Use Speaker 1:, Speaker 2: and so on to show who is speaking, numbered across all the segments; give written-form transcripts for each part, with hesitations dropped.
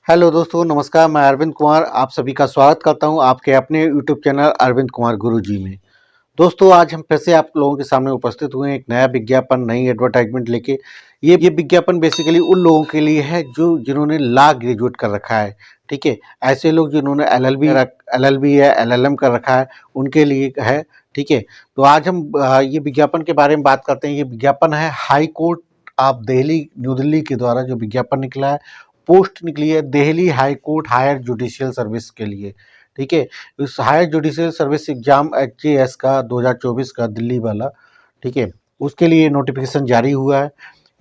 Speaker 1: Hello दोस्तों, नमस्कार। मैं अरविंद कुमार आप सभी का स्वागत करता हूं आपके अपने यूट्यूब चैनल अरविंद कुमार गुरुजी में। दोस्तों, आज हम फिर से आप लोगों के सामने उपस्थित हुए हैं एक नया विज्ञापन, नई एडवर्टाइजमेंट लेके। ये विज्ञापन बेसिकली उन लोगों के लिए है जो जिन्होंने लॉ ग्रेजुएट कर रखा है। ठीक है, ऐसे लोग जिन्होंने एलएलबी या एलएलएम कर रखा है, उनके लिए है। ठीक है, तो आज हम ये विज्ञापन के बारे में बात करते हैं। ये विज्ञापन है high court of Delhi, new Delhi के द्वारा जो विज्ञापन निकला है, पोस्ट निकली है Delhi high court higher judicial service के लिए। ठीक है, इस higher judicial service exam HJS का 2024 का दिल्ली वाला, ठीक है, उसके लिए नोटिफिकेशन जारी हुआ है।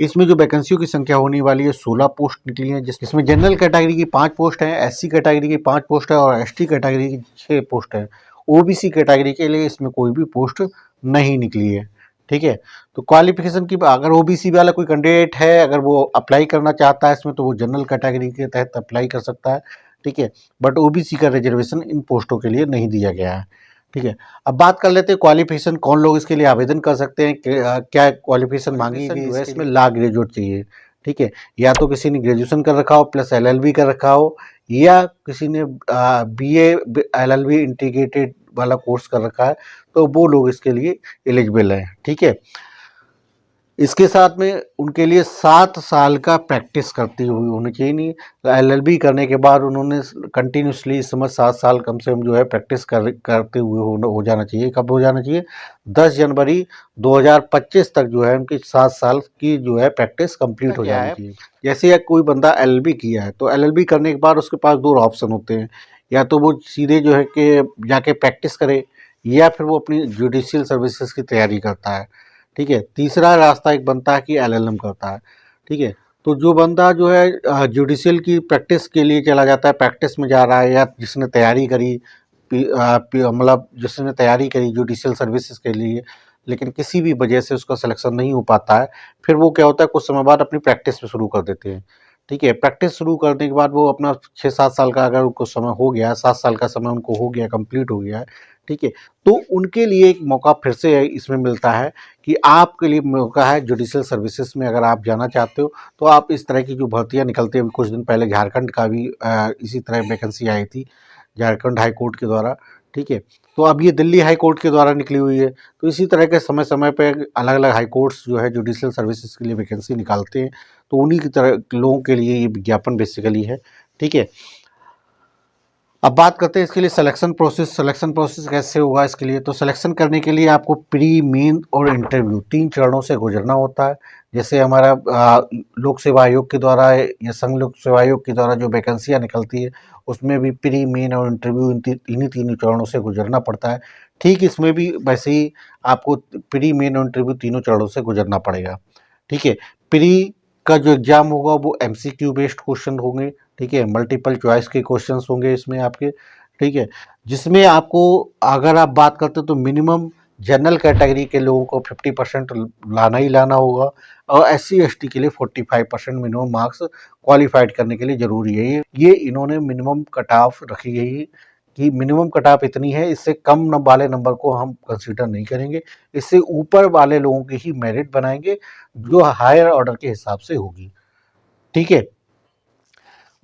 Speaker 1: इसमें जो वैकेंसियों की संख्या होने वाली है 16 पोस्ट निकली है, जिसमें जनरल कैटेगरी की 5 पोस्ट हैं, एससी कैटेगरी की 5 पोस्ट है और एसटी कैटेगरी की 6 पोस्ट है। ओबीसी कैटेगरी के लिए इसमें कोई भी पोस्ट नहीं निकली है। ठीक है, तो क्वालिफिकेशन की अगर ओबीसी वाला कोई कैंडिडेट है, अगर वो अप्लाई करना चाहता है इसमें, तो वो जनरल कैटेगरी के तहत अप्लाई कर सकता है। ठीक है, बट ओबीसी का रिजर्वेशन इन पोस्टों के लिए नहीं दिया गया है। ठीक है, अब बात कर लेते हैं क्वालिफिकेशन, कौन लोग इसके लिए आवेदन कर सकते हैं, क्या क्वालिफिकेशन मांगी गई है। इसमें लॉ ग्रेजुएट चाहिए। ठीक है, या तो किसी ने ग्रेजुएशन कर रखा हो प्लस एलएलबी कर रखा हो, या किसी ने बीए एलएलबी इंटीग्रेटेड वाला कोर्स कर रखा है, तो वो लोग इसके लिए एलिजिबल हैं। ठीक है, इसके साथ में उनके लिए 7 साल का प्रैक्टिस करती हुई होनी चाहिए। नहीं, एलएलबी करने के बाद उन्होंने कंटिन्यूसली इस समय 7 साल कम से कम जो है प्रैक्टिस करते हुए हो जाना चाहिए। कब हो जाना चाहिए? 10 जनवरी 2025 तक जो है उनकी 7 साल की जो है प्रैक्टिस कंप्लीट हो जानी चाहिए। जैसे कोई बंदा एलएलबी किया है, तो एलएलबी करने के बाद उसके पास 2 ऑप्शन होते हैं। या तो वो सीधे जो है कि जाके प्रैक्टिस करे, या फिर वो अपनी जुडिशियल सर्विसेज की तैयारी करता है। ठीक है, तीसरा रास्ता एक बनता है कि एलएलएम करता है। ठीक है, तो जो बंदा जो है जुडिशियल की प्रैक्टिस के लिए चला जाता है, प्रैक्टिस में जा रहा है, या जिसने तैयारी करी, मतलब जिसने तैयारी करी जुडिशियल सर्विसेज के लिए, लेकिन किसी भी वजह से उसका सिलेक्शन नहीं हो पाता है, फिर वो क्या होता है, कुछ समय बाद अपनी प्रैक्टिस में शुरू कर देते हैं। ठीक है, प्रैक्टिस शुरू करने के बाद वो अपना 6-7 साल का अगर उनको समय हो गया, 7 साल का समय उनको हो गया, कंप्लीट हो गया है। ठीक है, तो उनके लिए एक मौका फिर से इसमें मिलता है कि आपके लिए मौका है जुडिशियल सर्विसेज में अगर आप जाना चाहते हो, तो आप इस तरह की जो भर्तियां निकलती है, कुछ दिन पहले झारखंड का भी इसी तरह वैकेंसी आई थी झारखंड हाई कोर्ट के द्वारा। ठीक है, तो अब ये दिल्ली हाई कोर्ट के द्वारा निकली हुई है। तो इसी तरह के समय समय पे अलग अलग हाई कोर्ट्स जो है जुडिशियल सर्विसेज के लिए वैकेंसी निकालते हैं, तो उन्हीं की तरह लोगों के लिए ये विज्ञापन बेसिकली है। ठीक है, अब बात करते हैं इसके लिए सिलेक्शन प्रोसेस कैसे होगा इसके लिए। तो सिलेक्शन करने के लिए आपको प्री, मेन और इंटरव्यू 3 चरणों से गुजरना होता है। जैसे हमारा लोक सेवा आयोग के द्वारा या संघ लोक सेवा आयोग के द्वारा जो वैकेंसियाँ निकलती है, उसमें भी प्री, मेन और इंटरव्यू इन्हीं तीनों चरणों से गुजरना पड़ता है। ठीक इसमें भी वैसे ही आपको प्री, मेन और इंटरव्यू तीनों चरणों से गुजरना पड़ेगा। ठीक है, प्री का जो एग्ज़ाम होगा वो एमसीक्यू बेस्ड क्वेश्चन होंगे। ठीक है, मल्टीपल चॉइस के क्वेश्चंस होंगे इसमें आपके। ठीक है, जिसमें आपको, अगर आप बात करते हो, तो मिनिमम जनरल कैटेगरी के लोगों को 50% लाना ही लाना होगा, और एससी एसटी के लिए 45% मिनिमम मार्क्स क्वालिफाइड करने के लिए ज़रूरी है। ये इन्होंने मिनिमम कट ऑफ रखी है कि मिनिमम कट ऑफ इतनी है, इससे कम वाले नंबर को हम कंसीडर नहीं करेंगे, इससे ऊपर वाले लोगों की ही मेरिट बनाएंगे जो हायर ऑर्डर के हिसाब से होगी। ठीक है,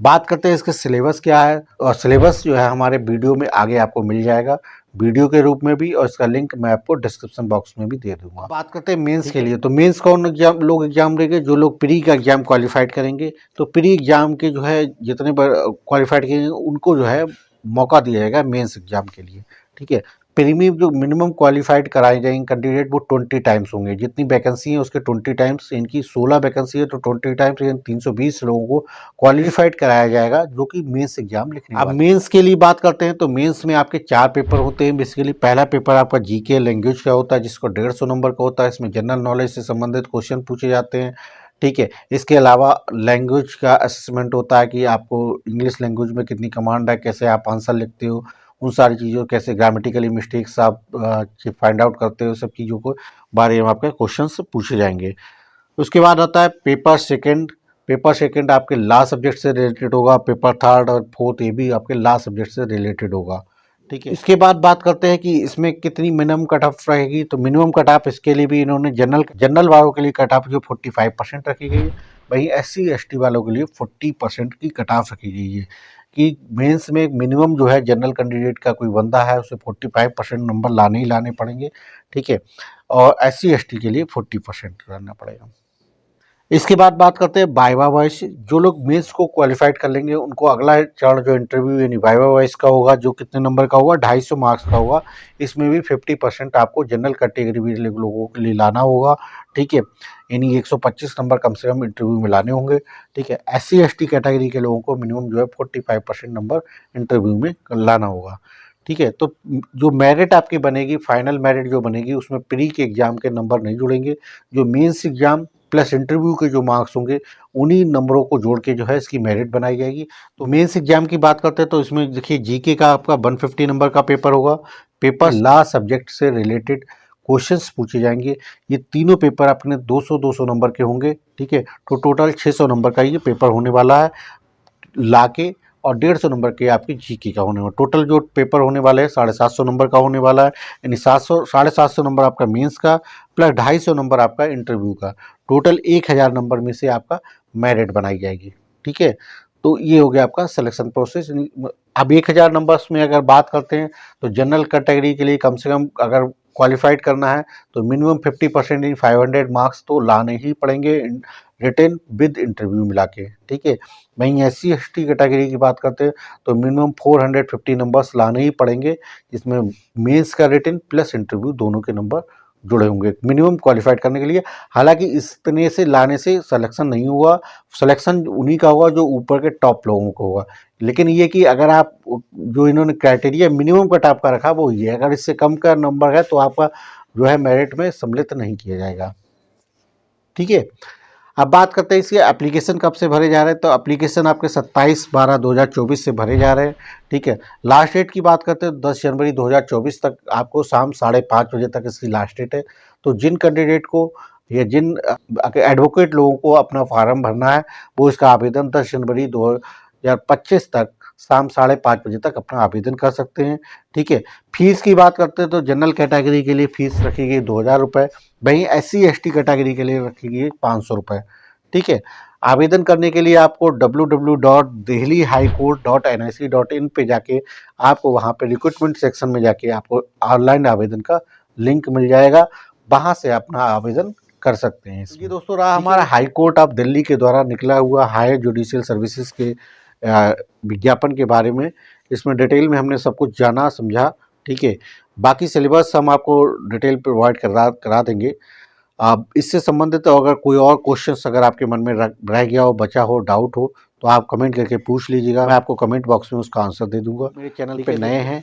Speaker 1: बात करते हैं इसके सिलेबस क्या है, और सिलेबस जो है हमारे वीडियो में आगे आपको मिल जाएगा, वीडियो के रूप में भी, और इसका लिंक मैं आपको डिस्क्रिप्शन बॉक्स में भी दे दूंगा। बात करते हैं मेंस के लिए। तो मेंस कौन लोग एग्जाम देंगे? जो लोग प्री का एग्जाम क्वालिफाइड करेंगे। तो प्री एग्जाम के जो है जितने क्वालिफाइड करेंगे उनको जो है मौका दिया जाएगा मेंस एग्जाम के लिए। ठीक है, प्रीमियम जो मिनिमम क्वालिफाइड कराए जाएंगे कैंडिडेट, वो 20 टाइम्स होंगे। जितनी वैकेंसी है उसके 20 टाइम्स, इनकी 16 वैकेंसी है तो 20 टाइम्स 320 लोगों को क्वालिफाइड कराया जाएगा, जो कि मेंस एग्जाम लिखने। अब मेंस के लिए बात करते हैं, तो मेंस में आपके 4 पेपर होते हैं बेसिकली। पहला पेपर आपका जीके लैंग्वेज का होता है, जिसको 150 नंबर का होता है। इसमें जनरल नॉलेज से संबंधित क्वेश्चन पूछे जाते हैं। ठीक है, इसके अलावा लैंग्वेज का असेसमेंट होता है कि आपको इंग्लिश लैंग्वेज में कितनी कमांड है, कैसे आप आंसर लिखते हो, उन सारी चीज़ों, कैसे ग्रामेटिकली मिस्टेक्स आप फाइंड आउट करते हो, सब चीज़ों को बारे में आपके क्वेश्चंस पूछे जाएंगे। उसके बाद आता है पेपर सेकंड। पेपर सेकंड आपके लॉ सब्जेक्ट से रिलेटेड होगा। पेपर थर्ड और फोर्थ ये भी आपके लॉ सब्जेक्ट से रिलेटेड होगा। ठीक है, इसके बाद बात करते हैं कि इसमें कितनी मिनिमम कट ऑफ रहेगी। तो मिनिमम कट ऑफ इसके लिए भी इन्होंने जनरल वालों के लिए कट ऑफ जो 45% रखी गई है। वहीं SC/ST वालों के लिए 40% की कट ऑफ रखी गई है कि मेंस में मिनिमम जो है जनरल कैंडिडेट का कोई बंदा है उसे 45% नंबर लाने ही लाने पड़ेंगे, ठीक है, और SC/ST के लिए 40% लाना पड़ेगा। इसके बाद बात करते हैं वाइवा वॉइस। जो लोग मेंस को क्वालिफाइड कर लेंगे उनको अगला चरण जो इंटरव्यू यानी वाइवा वॉइस का होगा, जो कितने नंबर का होगा, 250 मार्क्स का होगा। इसमें भी 50% आपको जनरल कैटेगरी भी लोगों के लिए लाना होगा, ठीक है, यानी 125 नंबर कम से कम इंटरव्यू में लाने होंगे, ठीक है। SC/ST कैटेगरी के लोगों को मिनिमम जो है 45% नंबर इंटरव्यू में लाना होगा, ठीक है। तो जो मेरिट आपकी बनेगी, फाइनल मेरिट जो बनेगी, उसमें प्री के एग्जाम के नंबर नहीं जुड़ेंगे। जो मेंस एग्जाम प्लस इंटरव्यू के जो मार्क्स होंगे उन्हीं नंबरों को जोड़ के जो है इसकी मेरिट बनाई जाएगी। तो मेंस एग्जाम की बात करते हैं तो इसमें देखिए जीके का आपका 150 नंबर का पेपर होगा। पेपर लॉ सब्जेक्ट से रिलेटेड क्वेश्चंस पूछे जाएंगे। ये तीनों पेपर अपने 200-200 नंबर के होंगे, ठीक है। तो टोटल 600 नंबर का ये पेपर होने वाला है ला के, और 150 नंबर के आपकी जीके का होने वाला। टोटल जो पेपर होने वाले हैं 750 नंबर का होने वाला है, यानी 750 नंबर आपका मेंस का प्लस 250 नंबर आपका इंटरव्यू का। टोटल 1000 नंबर में से आपका मेरिट बनाई जाएगी, ठीक है। तो ये हो गया आपका सिलेक्शन प्रोसेस। अब 1000 नंबर्स में अगर बात करते हैं तो जनरल कैटेगरी के लिए कम से कम अगर क्वालिफाइड करना है तो मिनिमम 50% इन 500 मार्क्स तो लाने ही पड़ेंगे रिटन विद इंटरव्यू मिला के, ठीक है। वहीं SC/ST कैटेगरी की बात करते हैं तो मिनिमम 450 नंबर्स लाने ही पड़ेंगे, जिसमें मेंस का रिटन प्लस इंटरव्यू दोनों के नंबर जुड़े होंगे मिनिमम क्वालिफाइड करने के लिए। हालांकि इतने से लाने से सिलेक्शन नहीं हुआ, सिलेक्शन उन्हीं का होगा जो ऊपर के टॉप लोगों को होगा। लेकिन ये कि अगर आप जो इन्होंने क्राइटेरिया मिनिमम कट ऑफ का रखा वो ये, अगर इससे कम का नंबर है तो आपका जो है मेरिट में सम्मिलित नहीं किया जाएगा, ठीक है। अब बात करते हैं इसके एप्लीकेशन कब से भरे जा रहे हैं। तो एप्लीकेशन आपके 27/12/2024 से भरे जा रहे हैं, ठीक है। लास्ट डेट की बात करते हैं 10 जनवरी 2024 तक, आपको शाम 5:30 बजे तक इसकी लास्ट डेट है। तो जिन कैंडिडेट को या जिन एडवोकेट लोगों को अपना फार्म भरना है वो इसका आवेदन 10 जनवरी 2025 तक शाम 5:30 बजे तक अपना आवेदन कर सकते हैं, ठीक है। फीस की बात करते हैं तो जनरल कैटेगरी के लिए फीस रखी गई 2000 रुपये, वहीं SC/ST कैटेगरी के लिए रखी गई 500 रुपये, ठीक है। आवेदन करने के लिए आपको www.delhihighcourt.nic.in पे जाके आपको वहाँ पे रिक्रूटमेंट सेक्शन में जाके आपको ऑनलाइन आवेदन का लिंक मिल जाएगा, वहाँ से अपना आवेदन कर सकते हैं। ये दोस्तों रहा हमारा हाई कोर्ट ऑफ दिल्ली के द्वारा निकला हुआ हायर जुडिशियल सर्विसेज के विज्ञापन के बारे में। इसमें डिटेल में हमने सब कुछ जाना समझा, ठीक है। बाकी सिलेबस हम आपको डिटेल प्रोवाइड करा देंगे। आप इससे संबंधित अगर कोई और क्वेश्चंस अगर आपके मन में रह गया हो, बचा हो, डाउट हो तो आप कमेंट करके पूछ लीजिएगा, मैं आपको कमेंट बॉक्स में उसका आंसर दे दूंगा। मेरे चैनल पे नए हैं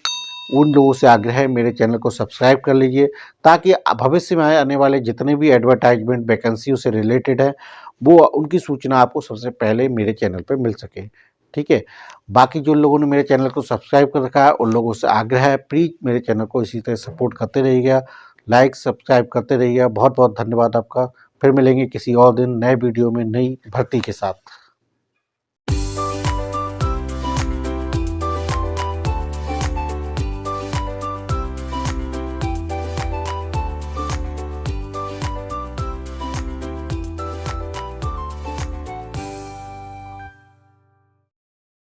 Speaker 1: उन लोगों से आग्रह है मेरे चैनल को सब्सक्राइब कर लीजिए, ताकि भविष्य में आने वाले जितने भी एडवर्टाइजमेंट वैकेंसियों से रिलेटेड है वो उनकी सूचना आपको सबसे पहले मेरे चैनल पर मिल सके, ठीक है। बाकी जो लोगों ने मेरे चैनल को सब्सक्राइब कर रखा है उन लोगों से आग्रह है प्लीज़ मेरे चैनल को इसी तरह सपोर्ट करते रहिएगा, लाइक सब्सक्राइब करते रहिएगा। बहुत बहुत धन्यवाद आपका। फिर मिलेंगे किसी और दिन नए वीडियो में नई भर्ती के साथ।